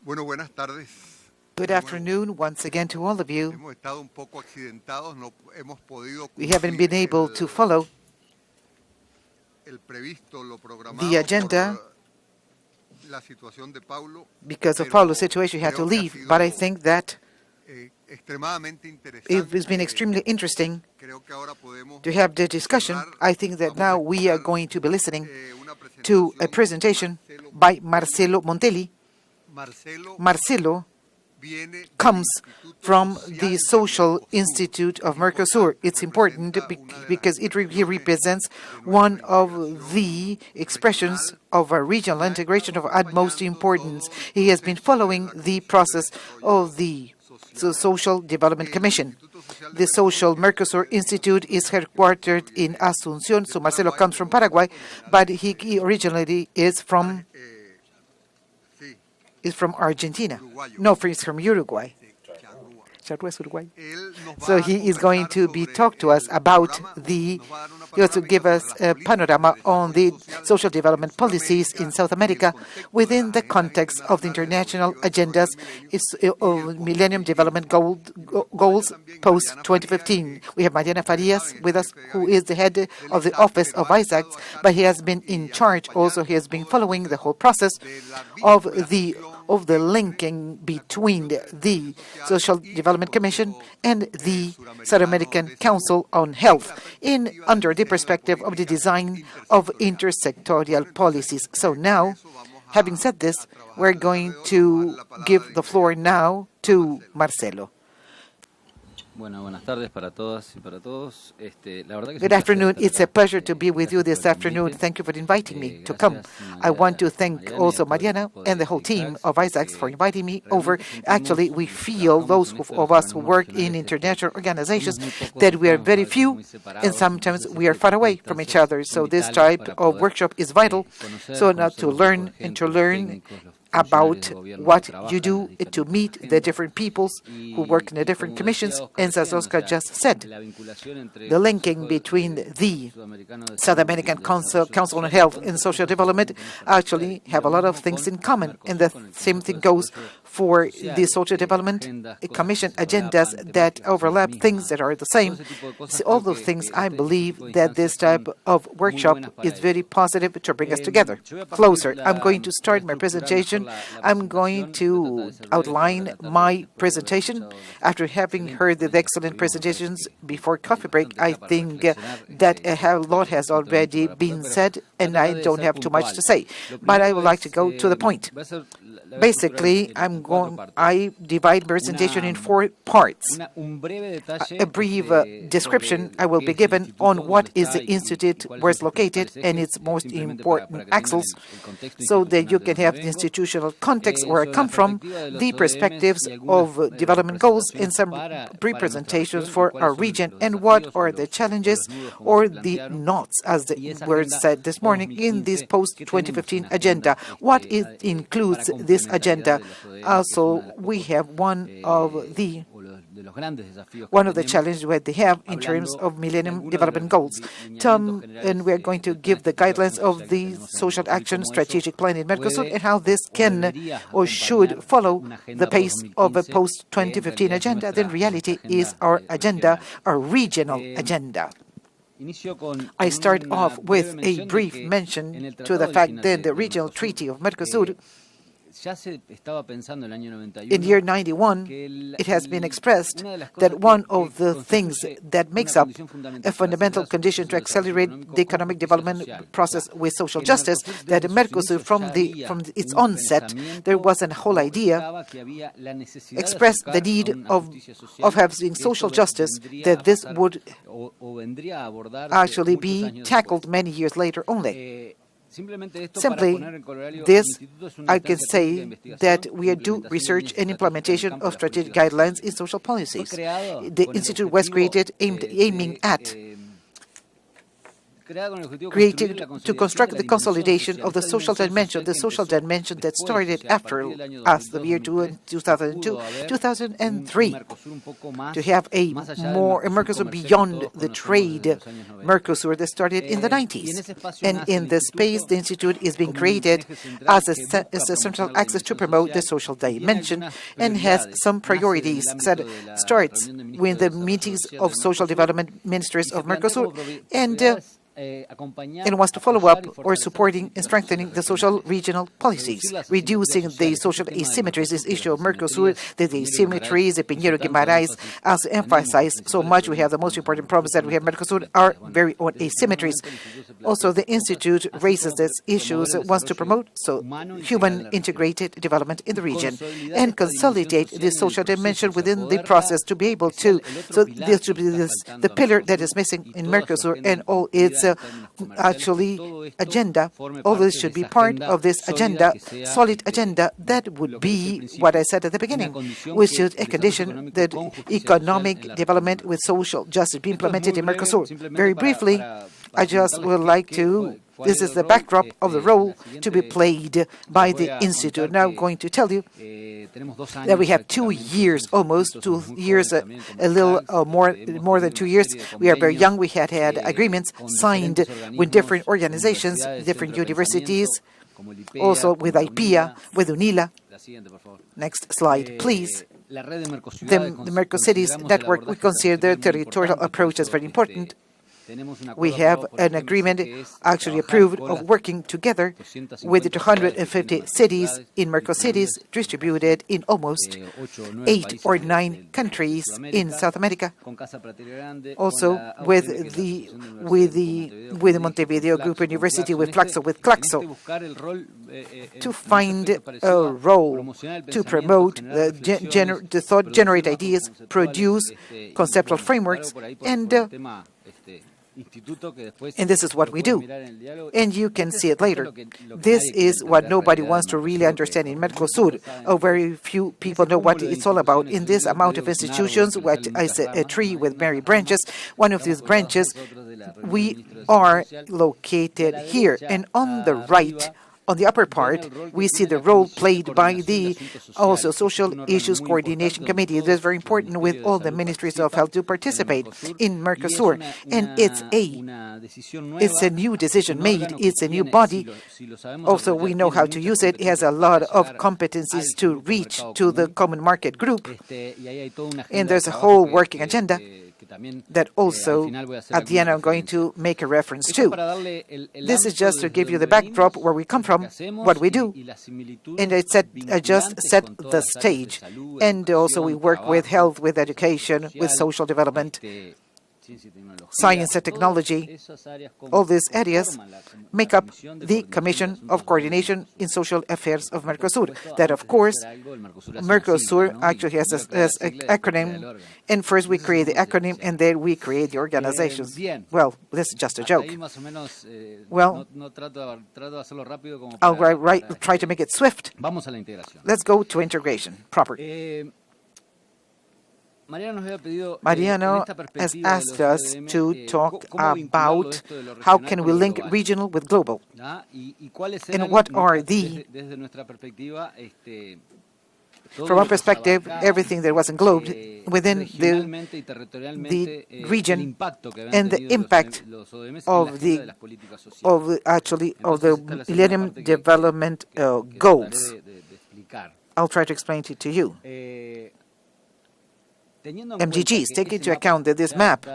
Bueno, buenas tardes. Good afternoon once again to all of you. Hemos estado un poco accidentados, no hemos podido We haven't been able to follow el previsto, lo programado the agenda por la situación de Paulo, because of Paulo's situation. He had to leave, but I think that extremadamente interesante. it's been extremely interesting Creo que ahora podemos to have the discussion. I think that now we are going to be listening una to a presentación presentation by Marcelo Mondelli. Marcelo viene comes from the Social Institute of Mercosur. It's important because he represents one of the expressions of a regional integration of utmost importance. He has been following the process of the Social Development Commission. The Social Mercosur Institute is headquartered in Asunción, so Marcelo comes from Paraguay, but he originally is from Argentina. No, he's from Uruguay. So he is going to be talk to us about he also give us a panorama on the social development policies in South America within the context of the international agendas of Millennium Development Goals post-2015. We have Mariana Farias with us, who is the head of the Office of ISACs, but he has been in charge also. He has been following the whole process of the linking between the Social Development Commission and the South American Council on Health under the perspective of the design of intersectorial policies. So now, having said this, we're going to give the floor now to Marcelo. Buenas tardes para todas y para todos. Good afternoon. It's a pleasure to be with you this afternoon. Thank you for inviting me to come. I want to thank also Mariana and the whole team of ISACs for inviting me over. Actually, we feel, those of us who work in international organizations, that we are very few and sometimes we are far away from each other. So this type of workshop is vital. So now to learn about what you do, to meet the different peoples who work in the different commissions. And as Oscar just said, the linking between the South American Council on Health and Social Development actually have a lot of things in common. And the same thing goes for the Social Development Commission agendas that overlap, things that are the same. So all those things, I believe that this type of workshop is very positive to bring us together, closer. I'm going to start my presentation. I'm going to outline my presentation. After having heard the excellent presentations before coffee break, I think that a lot has already been said, and I don't have too much to say. But I would like to go to the point. Basically, I divide presentation in 4 parts. A brief description I will be given on what is the institute, where it's located, and its most important axles, so that you can have the institutional context where I come from, the perspectives of development goals, and some brief presentations for our region, and what are the challenges or the knots, as the word said this morning, in this post-2015 agenda. What it includes this agenda. Also, we have one of the challenges that they have in terms of Millennium Development Goals. And we're going to give the guidelines of the social action strategic plan in Mercosur and how this can or should follow the pace of a post-2015 agenda. Then reality is our agenda, our regional agenda. I start off with a brief mention to the fact that the regional treaty of Mercosur, in year 91, it has been expressed that one of the things that makes up a fundamental condition to accelerate the economic development process with social justice, that in Mercosur, from its onset, there was a whole idea expressed the need of having social justice, that this would actually be tackled many years later only. Simply, this, I can say that we do research and implementation of strategic guidelines in social policies. The Institute was created aiming at created to construct the consolidation of the social dimension that started after us, the year 2002, 2003, to have a Mercosur beyond the trade Mercosur that started in the 90s. And in this space, the Institute is being created as a central axis to promote the social dimension and has some priorities that starts with the meetings of social development ministers of Mercosur and wants to follow up or supporting and strengthening the social regional policies, reducing the social asymmetries. This issue of Mercosur, the asymmetries, the Pinheiro Guimarães, as emphasized so much, we have the most important problems that we have Mercosur are very own asymmetries. Also, the Institute raises these issues, wants to promote human integrated development in the region and consolidate the social dimension within the process to be able to, this should be the pillar that is missing in Mercosur and all its agenda. All this should be part of this agenda, solid agenda that would be what I said at the beginning, which is a condition that economic development with social justice be implemented in Mercosur. Very briefly, I just would like to, this is the backdrop of the role to be played by the Institute. Now I'm going to tell you that we have 2 years, almost 2 years, a little more than 2 years. We are very young. We had agreements signed with different organizations, different universities, also with IPEA, with UNILA. Next slide, please. The Mercosities network, we consider the territorial approach as very important. We have an agreement actually approved of working together with the 250 cities in Mercosities distributed in almost 8 or 9 countries in South America. Also with the Montevideo Group University, with Claxo, to find a role to promote the thought, generate ideas, produce conceptual frameworks, and this is what we do. And you can see it later. This is what nobody wants to really understand in Mercosur. Very few people know what it's all about. In this amount of institutions, what is a tree with many branches, one of these branches, we are located here. And on the right, on the upper part, we see the role played by the also Social Issues Coordination Committee. It is very important with all the ministries of health to participate in Mercosur. And it's a new decision made. It's a new body. Also, we know how to use it. It has a lot of competencies to reach to the common market group. And there's a whole working agenda that also, at the end, I'm going to make a reference to. This is just to give you the backdrop where we come from, what we do, and I just set the stage. And also we work with health, with education, with social development, science and technology. All these areas make up the Commission of Coordination in Social Affairs of Mercosur. That, of course, Mercosur actually has an acronym, and first we create the acronym, and then we create the organizations. Well, this is just a joke. Well, I'll try to make it swift. Let's go to integration proper. Mariano has asked us to talk about how can we link regional with global, and what are from our perspective, everything that was englobed within the region and the impact of the Millennium Development Goals. I'll try to explain it to you. MDGs, take into account that this map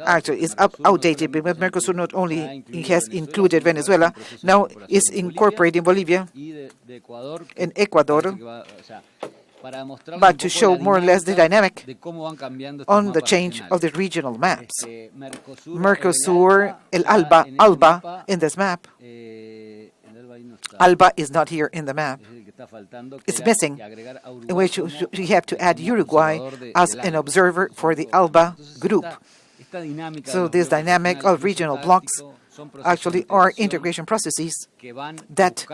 actually is outdated, because Mercosur not only has included Venezuela, now is incorporating Bolivia and Ecuador, but to show more or less the dynamic on the change of the regional maps. Mercosur, ALBA in this map. ALBA is not here in the map. It's missing, in which we have to add Uruguay as an observer for the ALBA group. So this dynamic of regional blocks actually are integration processes that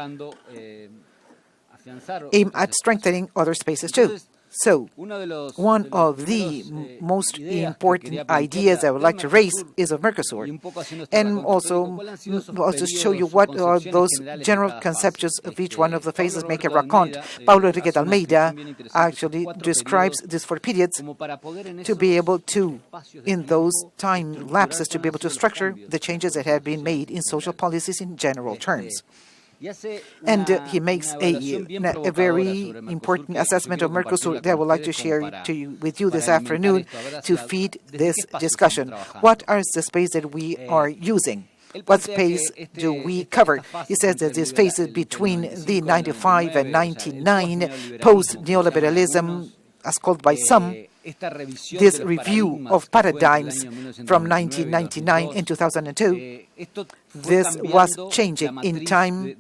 aim at strengthening other spaces too. So, one of the most important ideas I would like to raise is of Mercosur, and also show you what are those general conceptions of each one of the phases make a raconte. Paulo Enrique Almeida actually describes these 4 periods to be able to, in those time lapses, to be able to structure the changes that have been made in social policies in general terms. And he makes a very important assessment of Mercosur that I would like to share with you this afternoon to feed this discussion. What is the space that we are using? What space do we cover? He says that this phase is between the 95 and 99, post-neoliberalism, as called by some. This review of paradigms from 1999 and 2002, this was changing in time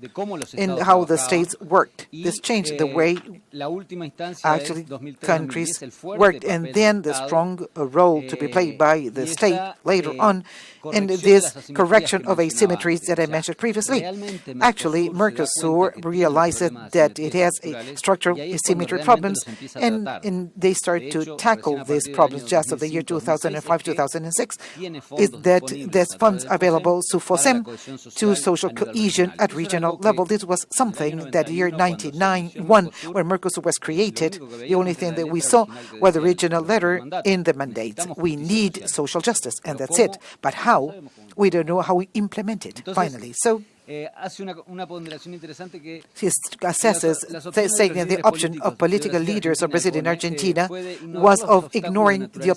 in how the states worked. This changed the way actually countries worked, and then the strong role to be played by the state later on, and this correction of asymmetries that I mentioned previously. Actually, Mercosur realized that it has structural asymmetry problems, and they start to tackle these problems just of the year 2005-2006. Is that there's funds available to FOSEM, to social cohesion at regional level. This was something that year 1991, when Mercosur was created, the only thing that we saw was the original letter in the mandate. We need social justice, and that's it. But how? We don't know how we implement it, finally. So, he assesses, saying that the option of political leaders of Brazil and Argentina was of ignoring the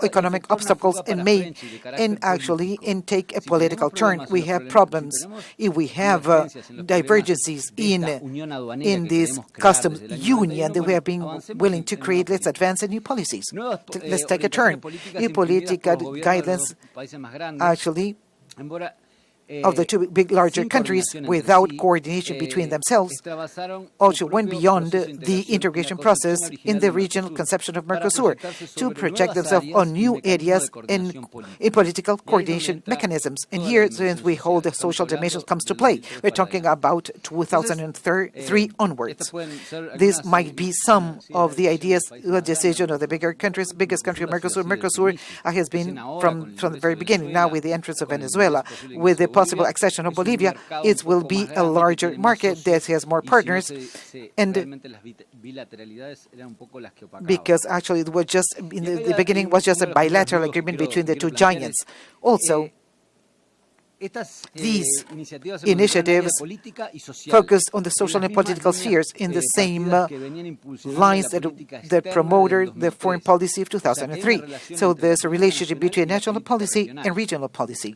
economic obstacles and actually take a political turn. We have problems if we have divergences in this customs union that we are being willing to create. Let's advance new policies. Let's take a turn. The political guidelines actually of the 2 larger countries without coordination between themselves also went beyond the integration process in the regional conception of Mercosur to project themselves on new areas in political coordination mechanisms. And here, since we hold the social dimension comes to play, we're talking about 2003 onwards. This might be some of the ideas, the decision of the biggest country of Mercosur. Mercosur has been from the very beginning. Now with the entrance of Venezuela, with the possible accession of Bolivia, it will be a larger market that has more partners, and because actually it was just in the beginning was just a bilateral agreement between the 2 giants. Also, these initiatives focused on the social and political spheres in the same lines that promoted the foreign policy of 2003. So there's a relationship between national policy and regional policy.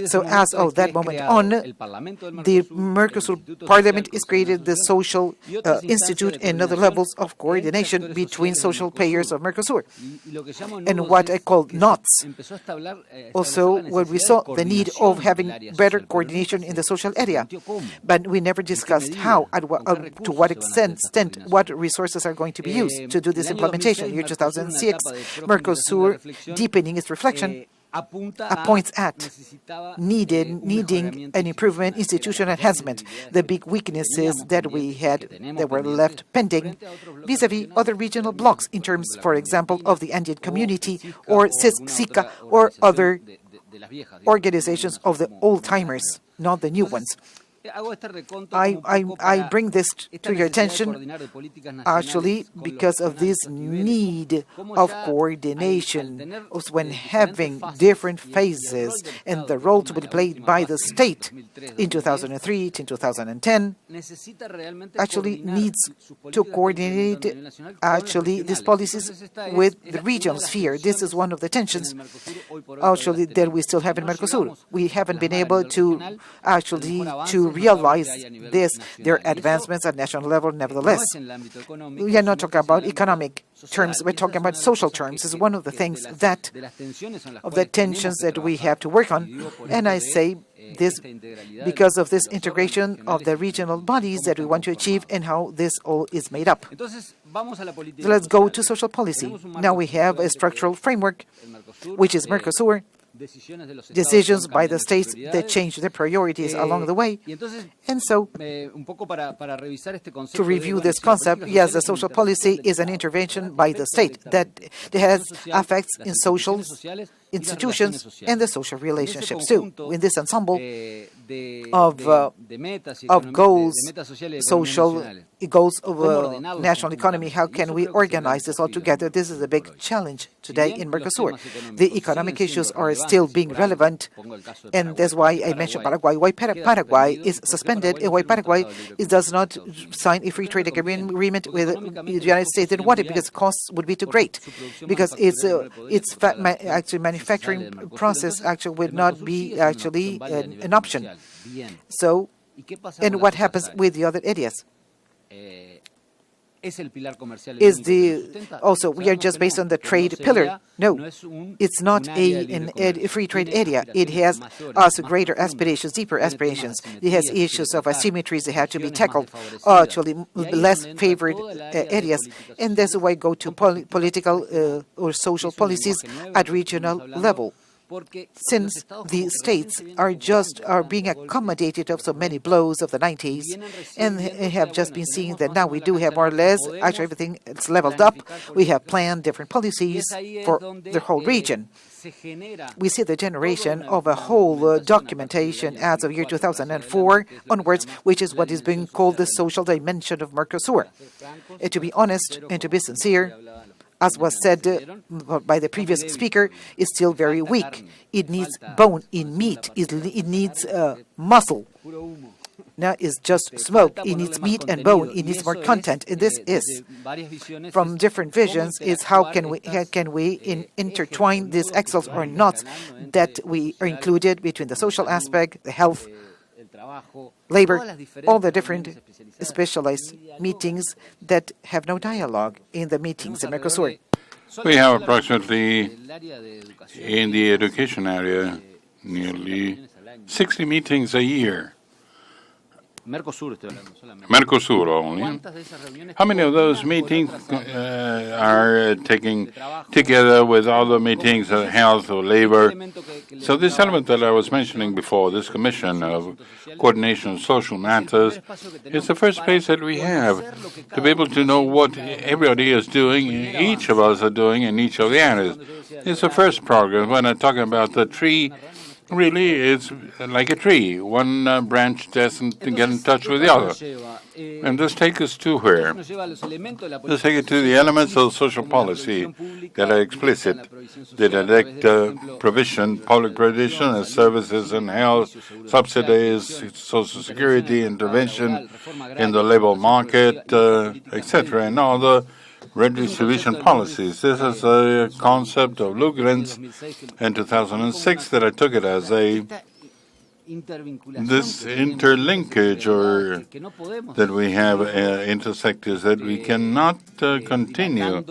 So as of that moment on, the Mercosur Parliament is created the Social Institute and other levels of coordination between social players of Mercosur. And what I call knots. Also, when we saw the need of having better coordination in the social area. But we never discussed how, to what extent, what resources are going to be used to do this implementation. Year 2006, Mercosur, deepening its reflection, points at needing an improvement, institutional enhancement, the big weaknesses that we had that were left pending vis-a-vis other regional blocs in terms, for example, of the Andean community or SICA or other organizations of the old-timers, not the new ones. I bring this to your attention actually because of this need of coordination when having different phases and the role to be played by the state in 2003 to 2010 actually needs to coordinate actually these policies with the regional sphere. This is one of the tensions actually that we still have in Mercosur. We haven't been able to actually realize this. There are advancements at national level, nevertheless. We are not talking about economic terms, we're talking about social terms. This is one of the things that, of the tensions that we have to work on. And I say this because of this integration of the regional bodies that we want to achieve and how this all is made up. So let's go to social policy. Now we have a structural framework, which is Mercosur, decisions by the states that change their priorities along the way. And so, to review this concept, yes, the social policy is an intervention by the state that has effects in social institutions and the social relationships too. In this ensemble of goals, social goals of national economy, how can we organize this all together? This is a big challenge today in Mercosur. The economic issues are still being relevant, and that's why I mentioned Paraguay. Why Paraguay is suspended, and why Paraguay does not sign a free trade agreement with the United States. And what? Because costs would be too great, because its actually manufacturing process actually would not be actually an option. So, and what happens with the other areas? Also we are just based on the trade pillar? No, it's not a free trade area. It has also greater aspirations, deeper aspirations. It has issues of asymmetries that have to be tackled, actually less favored areas, and that's why I go to political or social policies at regional level. Since the states are being accommodated of so many blows of the 90s, and have just been seeing that now we do have more or less, actually everything is leveled up. We have planned different policies for the whole region. We see the generation of a whole documentation as of year 2004 onwards, which is what is being called the social dimension of Mercosur. And to be honest and to be sincere, as was said by the previous speaker, is still very weak. It needs bone in meat. It needs muscle. Now it's just smoke. It needs meat and bone. It needs more content. And this is, from different visions, is how can we intertwine these axles or knots that we are included between the social aspect, the health, labor, all the different specialized meetings that have no dialogue in the meetings in Mercosur. We have approximately, in the education area, nearly 60 meetings a year. Mercosur only. How many of those meetings are taking together with other meetings of health or labor? So this element that I was mentioning before, this commission of coordination of social matters, is the first place that we have to be able to know what everybody is doing, each of us are doing in each of the areas. It's the first program. When I'm talking about the tree, really, it's like a tree. One branch doesn't get in touch with the other. And this takes us to where? Let's take it to the elements of social policy that are explicit. The direct provision, public provision of services and health, subsidies, social security, intervention in the labor market, etc., and all the redistribution policies. This is a concept of Lugren's in 2006 that I took it as this interlinkage, or that we have intersectors that we cannot continue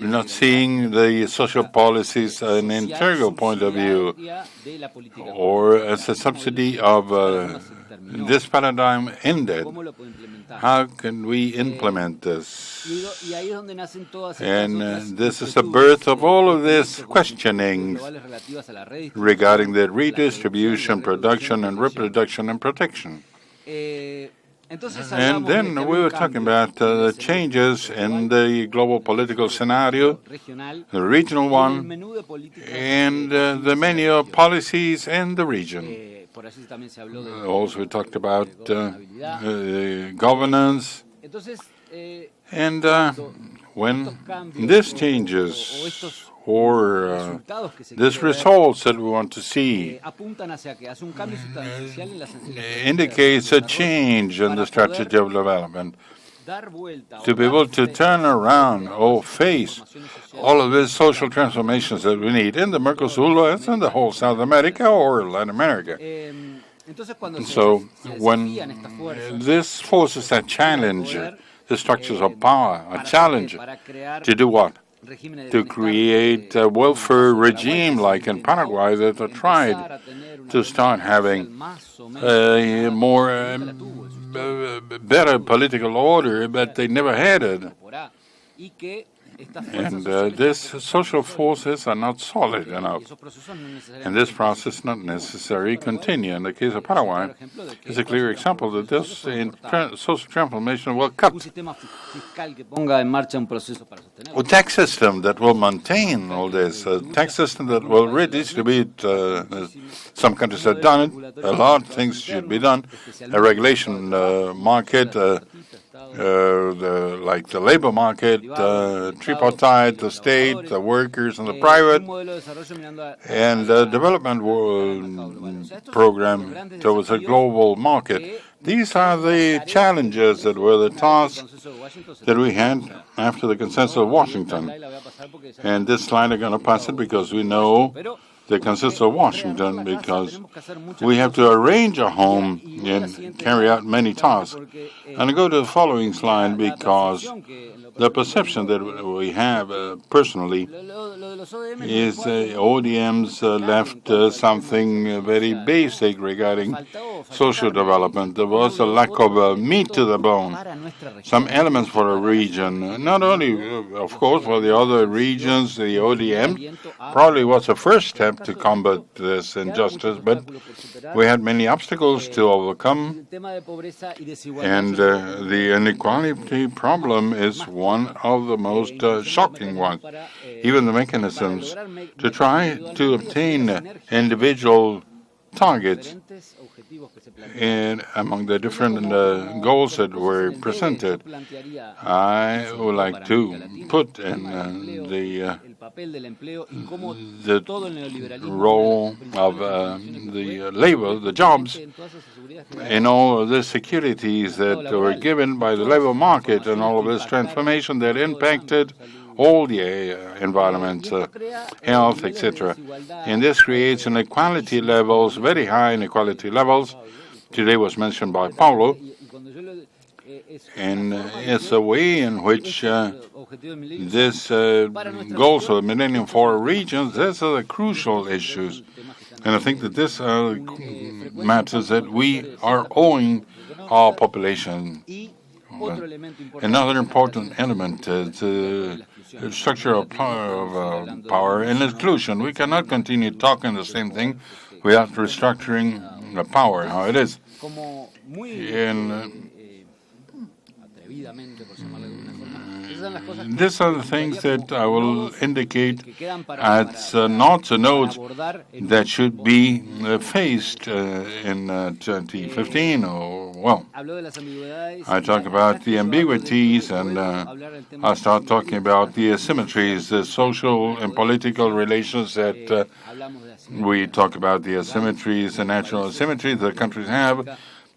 not seeing the social policies an integral point of view, or as a subsidy of this paradigm ended. How can we implement this? And this is the birth of all of this questioning regarding the redistribution, production, and reproduction and protection. And then we were talking about the changes in the global political scenario, the regional one, and the menu of policies in the region. Also, we talked about governance. And when this changes, or these results that we want to see, indicates a change in the strategy of development. To be able to turn around or face all of these social transformations that we need in the Mercosur and the whole South America or Latin America. And so when this forces that challenge the structures of power, a challenge to do what? To create a welfare regime like in Paraguay that are tried to start having a more better political order, but they never had it. And these social forces are not solid enough. And this process not necessarily continue. In the case of Paraguay, is a clear example that this social transformation will cut. A tax system that will maintain all this, a tax system that will redistribute, some countries have done it, a lot of things should be done, a regulation market, like the labor market, tripartite, the state, the workers, and the private, and the development program towards a global market. These are the challenges that were the tasks that we had after the consensus of Washington. And this slide I'm going to pass it because we know the consensus of Washington, because we have to arrange a home and carry out many tasks. And I go to the following slide because the perception that we have personally is ODMs left something very basic regarding social development. There was a lack of meat to the bone, some elements for a region, not only, of course, for the other regions, the ODM probably was the first step to combat this injustice, but we had many obstacles to overcome, and the inequality problem is one of the most shocking ones. Even the mechanisms to try to obtain individual targets and among the different goals that were presented, I would like to put in the role of the labor, the jobs, and all of the securities that were given by the labor market and all of this transformation that impacted all the environment, health, etc. And this creates inequality levels, very high inequality levels. Today was mentioned by Paulo. And it's a way in which this goals of the Millennium for regions, these are the crucial issues. And I think that this matters that we are owing our population. Another important element is the structure of power and inclusion. We cannot continue talking the same thing without restructuring the power, how it is. These are the things that I will indicate as notes or notes that should be faced in 2015. I talk about the ambiguities, and I start talking about the asymmetries, the social and political relations that we talk about, the asymmetries, the natural asymmetries that countries have,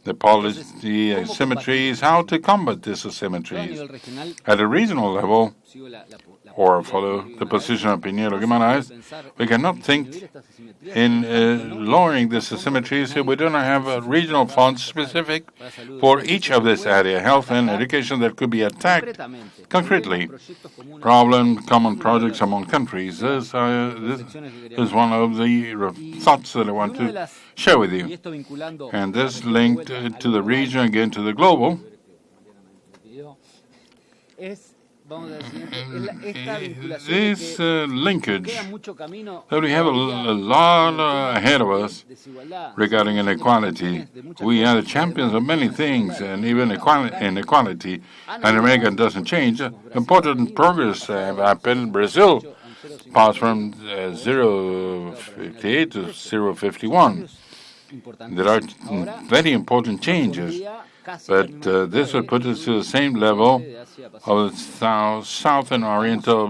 the policy asymmetries, how to combat these asymmetries. At a regional level, or follow the position of Pinheiro Guimarães, we cannot think in lowering these asymmetries if we do not have a regional fund specific for each of this area, health and education, that could be attacked concretely. Common projects among countries. This is one of the thoughts that I want to share with you. And this linked to the region, again to the global. This linkage that we have a lot ahead of us regarding inequality. We are the champions of many things, and even inequality. And America doesn't change. Important progress have happened. Brazil passed from 0.58 to 0.51. There are very important changes. But this would put us to the same level of the southern oriental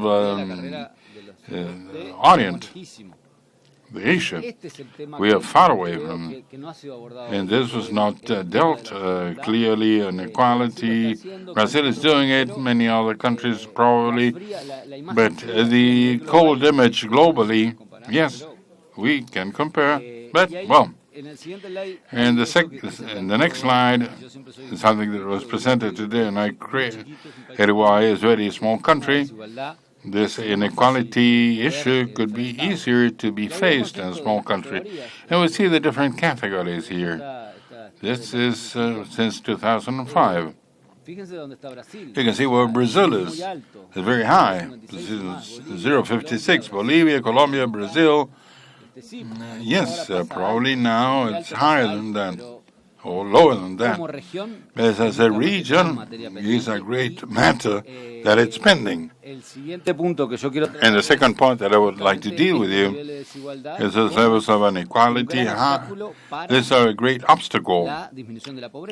Orient, the Asia. We are far away from it. And this was not dealt clearly. Inequality. Brazil is doing it, many other countries probably. But the cold image globally, yes, we can compare. But, well, and the next slide is something that was presented today, and I created. Uruguay is a very small country. This inequality issue could be easier to be faced in a small country. And we see the different categories here. This is since 2005. You can see where Brazil is. It's very high. Brazil is 0.56. Bolivia, Colombia, Brazil. Yes, probably now it's higher than that, or lower than that. But as a region, it's a great matter that it's pending. And the second point that I would like to deal with you is those levels of inequality. These are a great obstacle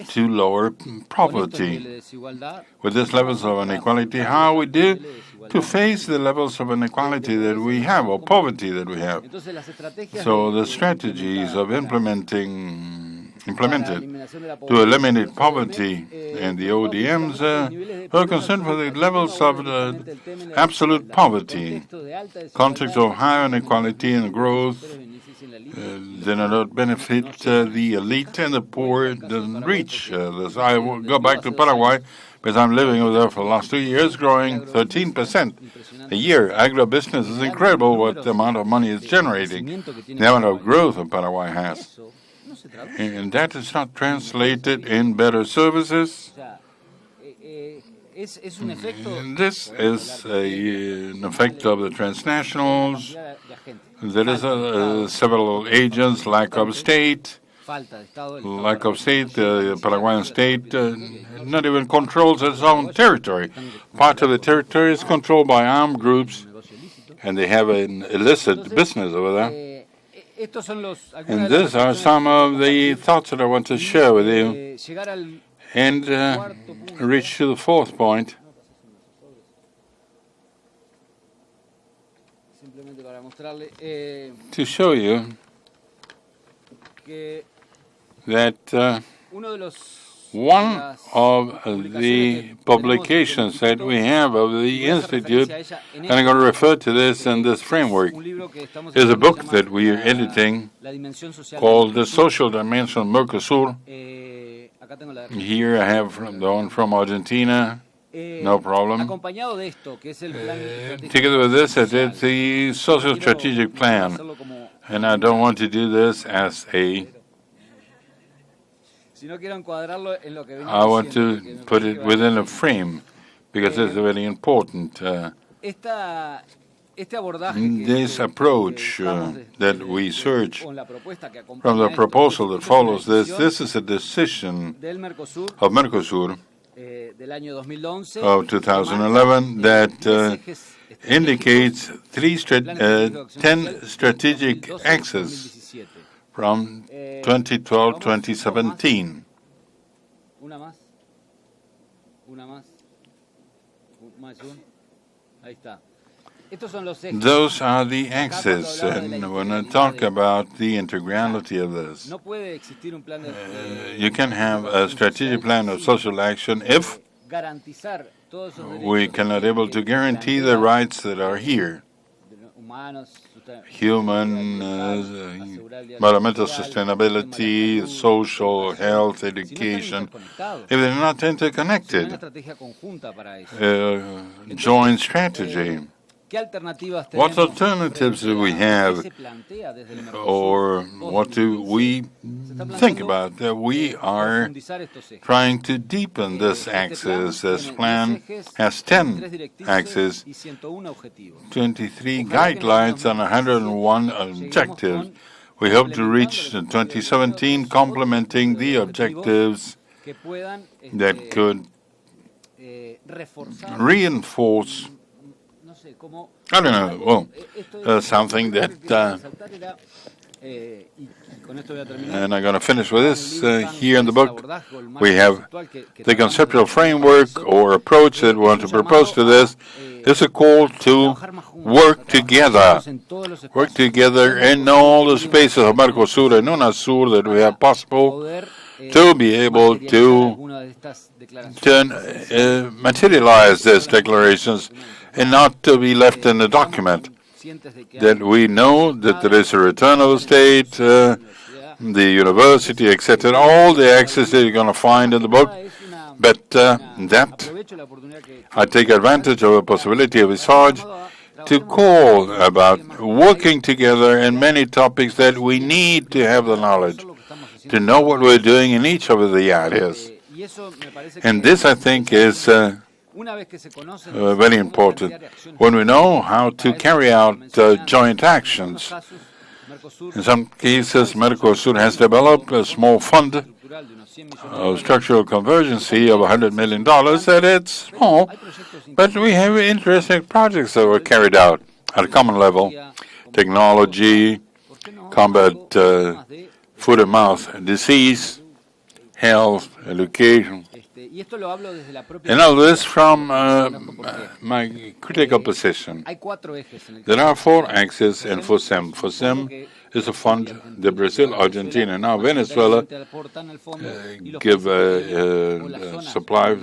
to lower poverty. With these levels of inequality, how we do to face the levels of inequality that we have, or poverty that we have. So the strategies of implemented to eliminate poverty and the ODMs are concerned for the levels of absolute poverty, context of high inequality and growth. They do not benefit the elite, and the poor doesn't reach this. I will go back to Paraguay because I'm living over there for the last 2 years, growing 13% a year. Agribusiness is incredible what the amount of money it's generating, the amount of growth that Paraguay has. And that is not translated in better services. And this is an effect of the transnationals. There is several agents, lack of state. The Paraguayan state not even controls its own territory. Part of the territory is controlled by armed groups, and they have an illicit business over there. And these are some of the thoughts that I want to share with you. And reach to the fourth point. To show you that one of the publications that we have of the Institute, and I'm going to refer to this in this framework, is a book that we are editing called The Social Dimension of Mercosur. Here I have the one from Argentina, no problem. Together with this, I did the Social Strategic Plan, and I don't want to do this as a I want to put it within a frame because it's very important. This approach that we search from the proposal that follows this is a decision of Mercosur of 2011 that indicates 10 strategic axes from 2012-2017. Those are the axes, and when I talk about the integrality of this, you can have a strategic plan of social action if we cannot able to guarantee the rights that are here. Human, environmental sustainability, social, health, education, if they're not interconnected, joint strategy. What alternatives do we have, or what do we think about? That we are trying to deepen this axis. This plan has 10 axes, 23 guidelines, and 101 objectives. We hope to reach 2017, complementing the objectives that could reinforce I don't know, something that, and I'm going to finish with this here in the book. We have the conceptual framework or approach that we want to propose to this. It's a call to work together in all the spaces of Mercosur and UNASUR that we have possible to be able to materialize these declarations and not to be left in a document. That we know that there is a return of the state, the university, etc., all the access that you're going to find in the book, but that I take advantage of a possibility of Visage to call about working together in many topics that we need to have the knowledge, to know what we're doing in each of the areas. And this, I think, is very important. When we know how to carry out joint actions, in some cases, Mercosur has developed a small fund of structural convergency of $100 million, and it's small, but we have interesting projects that were carried out at a common level: technology, combat foot and mouth disease, health, education. And all this from my critical position. There are 4 axes in FOSEM. FOSEM is a fund that Brazil, Argentina, and now Venezuela give supply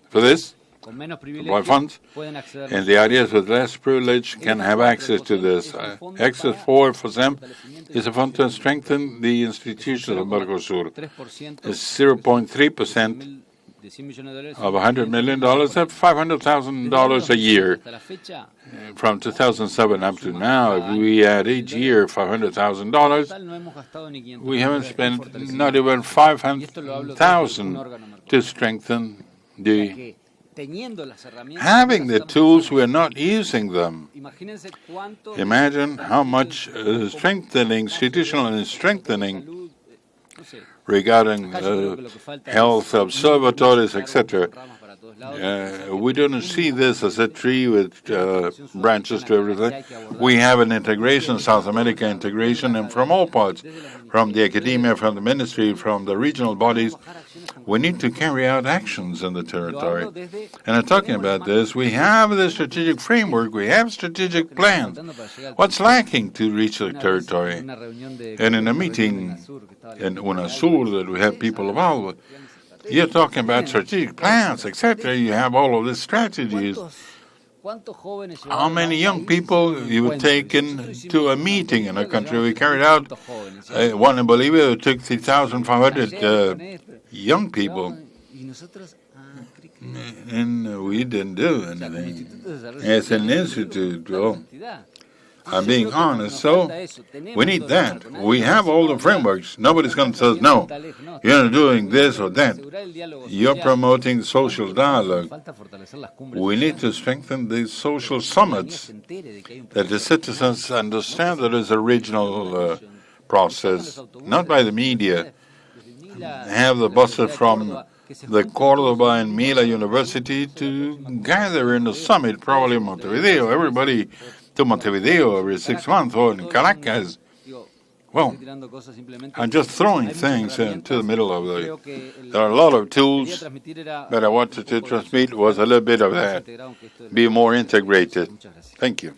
for this, supply funds. And the areas with less privilege can have access to this. Access for FOSEM is a fund to strengthen the institutions of Mercosur. It's 0.3% of $100 million, that's $500,000 a year. From 2007 up to now, if we add each year $500,000, we haven't spent not even $500,000 to strengthen the. Having the tools, we're not using them. Imagine how much strengthening, institutional strengthening regarding health observatories, etc. We don't see this as a tree with branches to everything. We have an integration, South America integration, and from all parts, from the academia, from the ministry, from the regional bodies, we need to carry out actions in the territory. And I'm talking about this. We have the strategic framework. We have strategic plans. What's lacking to reach the territory? And in a meeting in UNASUR that we have people involved, you're talking about strategic plans, etc. You have all of these strategies. How many young people you would take into a meeting in a country? We carried out one in Bolivia that took 3,500 young people, and we didn't do anything. As an institute, well, I'm being honest, so we need that. We have all the frameworks. Nobody's going to tell us, no, you're not doing this or that. You're promoting social dialogue. We need to strengthen these social summits, that the citizens understand that it's a regional process, not by the media. Have the buses from the Cordoba and Mila University to gather in the summit, probably in Montevideo. Everybody to Montevideo every 6 months, or in Caracas. Well, I'm just throwing things into the middle of the. There are a lot of tools, but I wanted to transmit was a little bit of that. Be more integrated. Thank you.